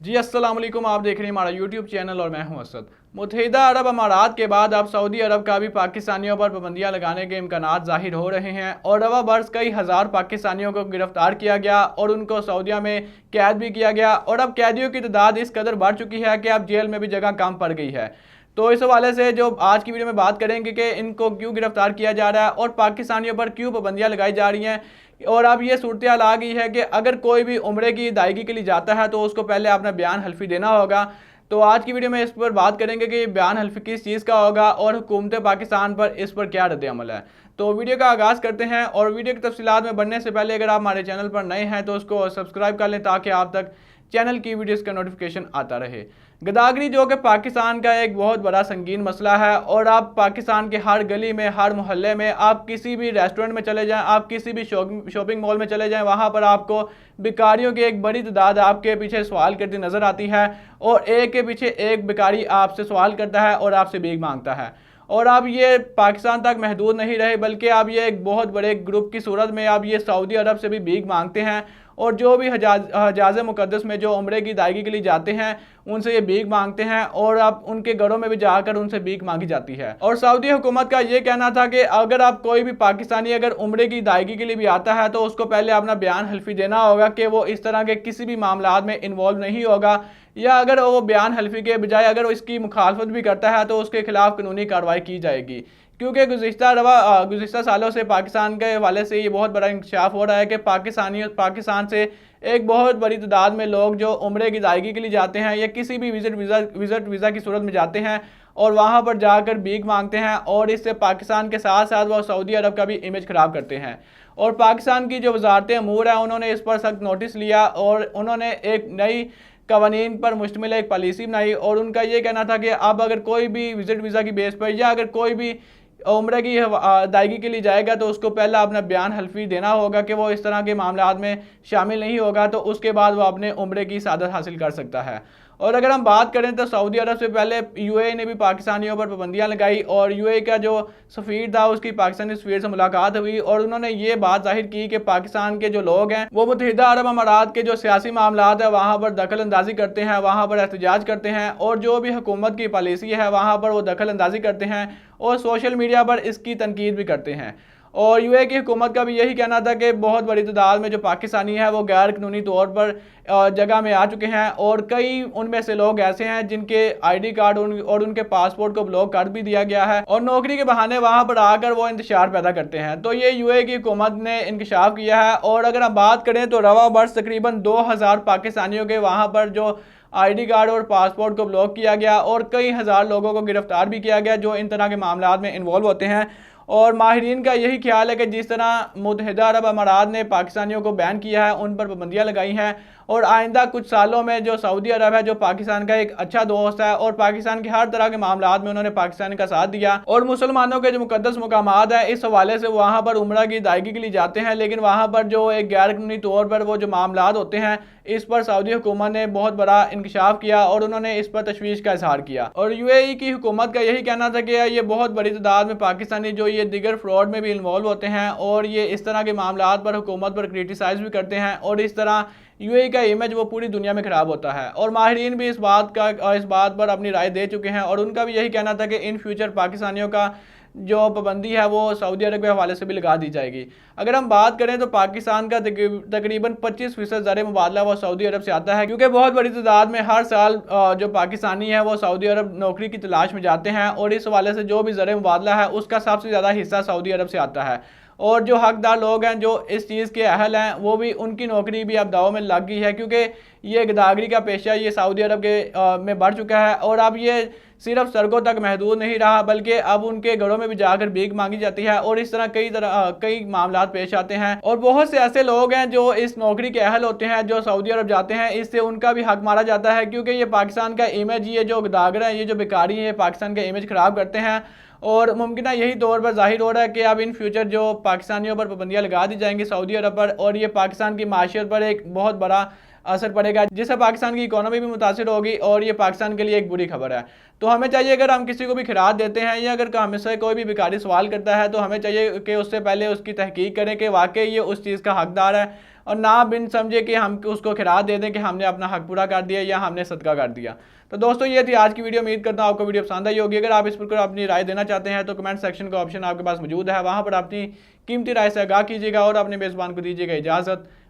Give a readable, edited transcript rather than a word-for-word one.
जी अस्सलाम वालेकुम। आप देख रहे हैं हमारा यूट्यूब चैनल और मैं हूं असद। मुत्तहिदा अरब अमारात के बाद अब सऊदी अरब का भी पाकिस्तानियों पर पाबंदियां लगाने के इम्कानात जाहिर हो रहे हैं और रवा बर्स कई हज़ार पाकिस्तानियों को गिरफ्तार किया गया और उनको सऊदीया में कैद भी किया गया और अब कैदियों की तादाद इस कदर बढ़ चुकी है कि अब जेल में भी जगह कम पड़ गई है। तो इस हवाले से जो आज की वीडियो में बात करेंगे कि इनको क्यों गिरफ्तार किया जा रहा है और पाकिस्तानियों पर क्यों पाबंदियां लगाई जा रही हैं। और अब ये सूरत हाल आ गई है कि अगर कोई भी उम्रे की अदायगी के लिए जाता है तो उसको पहले अपना बयान हल्फी देना होगा। तो आज की वीडियो में इस पर बात करेंगे कि बयान हल्फी किस चीज़ का होगा और हुकूमत पाकिस्तान पर इस पर क्या रद्द अमल है। तो वीडियो का आगाज़ करते हैं और वीडियो की तफसीलात में बढ़ने से पहले अगर आप हमारे चैनल पर नए हैं तो उसको सब्सक्राइब कर लें ताकि आप तक चैनल की वीडियोस का नोटिफिकेशन आता रहे। गदागरी जो कि पाकिस्तान का एक बहुत बड़ा संगीन मसला है और आप पाकिस्तान के हर गली में, हर मोहल्ले में, आप किसी भी रेस्टोरेंट में चले जाएं, आप किसी भी शॉपिंग मॉल में चले जाएं, वहां पर आपको भिखारियों की एक बड़ी तादाद आपके पीछे सवाल करती नजर आती है और एक के पीछे एक भिखारी आपसे सवाल करता है और आपसे भीख मांगता है। और अब ये पाकिस्तान तक महदूद नहीं रहे बल्कि अब ये एक बहुत बड़े ग्रुप की सूरत में अब ये सऊदी अरब से भी भीख मांगते हैं और जो भी हजाज मुकद्दस में जो उम्रे की अदायगी के लिए जाते हैं उनसे ये भीख मांगते हैं और अब उनके घरों में भी जाकर उनसे भीख मांगी जाती है। और सऊदी हुकूमत का ये कहना था कि अगर आप कोई भी पाकिस्तानी अगर उम्रे की अदायगी के लिए भी आता है तो उसको पहले अपना बयान हल्फी देना होगा कि वो इस तरह के किसी भी मामलात में इन्वॉल्व नहीं होगा, या अगर वो बयान हल्फी के बजाय अगर इसकी मुखालफत भी करता है तो उसके खिलाफ कानूनी कार्रवाई की जाएगी। क्योंकि गुज़िश्ता सालों से पाकिस्तान के हवाले से ये बहुत बड़ा इंकशाफ हो रहा है कि पाकिस्तान से एक बहुत बड़ी तादाद में लोग जो उम्रे की अदायगी के लिए जाते हैं या किसी भी विजिट वीज़ा की सूरत में जाते हैं और वहाँ पर जाकर भीख मांगते हैं और इससे पाकिस्तान के साथ साथ वह सऊदी अरब का भी इमेज ख़राब करते हैं। और पाकिस्तान की जो वजारत अमूर है उन्होंने इस पर सख्त नोटिस लिया और उन्होंने एक नई कवानीन पर मुश्तमिल एक पॉलिसी बनाई और उनका ये कहना था कि अब अगर कोई भी विजिट वीज़ा की बेस पर या अगर कोई भी उम्र की अदायगी के लिए जाएगा तो उसको पहला अपना बयान हल्फी देना होगा कि वो इस तरह के मामलात में शामिल नहीं होगा, तो उसके बाद वो अपने उम्रे की सादत हासिल कर सकता है। और अगर हम बात करें तो सऊदी अरब से पहले यूएई ने भी पाकिस्तानियों पर पाबंदियां लगाई और यूएई का जो सफ़ीर था उसकी पाकिस्तानी सफ़ीर से मुलाकात हुई और उन्होंने ये बात जाहिर की कि पाकिस्तान के जो लोग हैं वो मुत्तहिदा अरब अमारात के जो सियासी मामलात है वहाँ पर दखल अंदाजी करते हैं, वहाँ पर एहतजाज करते हैं और जो भी हुकूमत की पॉलिसी है वहाँ पर वो दखल अंदाजी करते हैं और सोशल मीडिया पर इसकी तनकीद भी करते हैं। और यूएई की हुकूमत का भी यही कहना था कि बहुत बड़ी तादाद में जो पाकिस्तानी है वो गैर कानूनी तौर पर जगह में आ चुके हैं और कई उनमें से लोग ऐसे हैं जिनके आईडी कार्ड और उनके पासपोर्ट को ब्लॉक कर भी दिया गया है और नौकरी के बहाने वहां पर आकर वो इंतशार पैदा करते हैं। तो ये यूएई की हुकूमत ने इंकशाफ किया है। और अगर हम बात करें तो रवा बर्स तकरीबन 2000 पाकिस्तानियों के वहां पर जो आईडी कार्ड और पासपोर्ट को ब्लॉक किया गया और कई हज़ार लोगों को गिरफ्तार भी किया गया जो इन तरह के मामलात में इन्वॉल्व होते हैं। और माहिरीन का यही ख्याल है कि जिस तरह मुत्तहिदा अरब अमारात ने पाकिस्तानियों को बैन किया है, उन पर पाबंदियां लगाई हैं और आइंदा कुछ सालों में जो सऊदी अरब है जो पाकिस्तान का एक अच्छा दोस्त है और पाकिस्तान के हर तरह के मामलात में उन्होंने पाकिस्तान का साथ दिया और मुसलमानों के जो मुकद्दस मुकामात है इस हवाले से वहाँ पर उम्रा की अदायगी के लिए जाते हैं, लेकिन वहाँ पर जो एक गैर कानूनी तौर पर वो जो मामलात होते हैं इस पर सऊदी हुकूमत ने बहुत बड़ा इंकशाफ किया और उन्होंने इस पर तशवीश का इजहार किया। और यूएई की हुकूमत का यही कहना था कि ये बहुत बड़ी तादाद में पाकिस्तानी जो ये दिगर फ्रॉड में भी इन्वॉल्व होते हैं और ये इस तरह के मामलात पर हुकूमत पर क्रिटिसाइज भी करते हैं और इस तरह यूएई का इमेज वो पूरी दुनिया में ख़राब होता है। और माहिरीन भी इस बात पर अपनी राय दे चुके हैं और उनका भी यही कहना था कि इन फ्यूचर पाकिस्तानियों का जो पाबंदी है वो सऊदी अरब के हवाले से भी लगा दी जाएगी। अगर हम बात करें तो पाकिस्तान का तकरीबन 25% ज़र मुबादला वो सऊदी अरब से आता है क्योंकि बहुत बड़ी तादाद में हर साल जो पाकिस्तानी है वो सऊदी अरब नौकरी की तलाश में जाते हैं और इस हवाले से जो भी ज़र मुबादला है उसका सबसे ज़्यादा हिस्सा सऊदी अरब से आता है। और जो हकदार लोग हैं जो इस चीज़ के अहल हैं वो भी उनकी नौकरी भी अब दाव में लग गई है क्योंकि ये गदागरी का पेशा ये सऊदी अरब के में बढ़ चुका है और अब ये सिर्फ सड़कों तक महदूद नहीं रहा बल्कि अब उनके घरों में भी जाकर भीख मांगी जाती है और इस तरह कई मामलात पेश आते हैं। और बहुत से ऐसे लोग हैं जो इस नौकरी के अहल होते हैं जो सऊदी अरब जाते हैं, इससे उनका भी हक मारा जाता है क्योंकि ये पाकिस्तान का इमेज, ये जो गदागर है, ये जो भिखारी है, पाकिस्तान का इमेज ख़राब करते हैं। और मुमकिन यही तौर पर जाहिर हो रहा है कि अब इन फ्यूचर जो पाकिस्तानियों पर पाबंदियां लगा दी जाएंगी सऊदी अरब पर और ये पाकिस्तान की माशियत पर एक बहुत बड़ा असर पड़ेगा जिससे पाकिस्तान की इकोनॉमी भी मुतासिर होगी और ये पाकिस्तान के लिए एक बुरी खबर है। तो हमें चाहिए अगर हम किसी को भी खिरात देते हैं या अगर हमसे कोई भी भिखारी सवाल करता है तो हमें चाहिए कि उससे पहले उसकी तहकीक करें कि वाकई ये उस चीज़ का हकदार है और ना बिन समझे कि हम उसको खिरात दे दें कि हमने अपना हक पूरा कर दिया या हमने सदका कर दिया। तो दोस्तों ये थी आज की वीडियो। उम्मीद करता हूँ आपको वीडियो पसंद आई होगी। अगर आप इस पर अपनी राय देना चाहते हैं तो कमेंट सेक्शन का ऑप्शन आपके पास मौजूद है, वहाँ पर अपनी कीमती राय से आगाह कीजिएगा और अपने मेज़बान को दीजिएगा इजाज़त।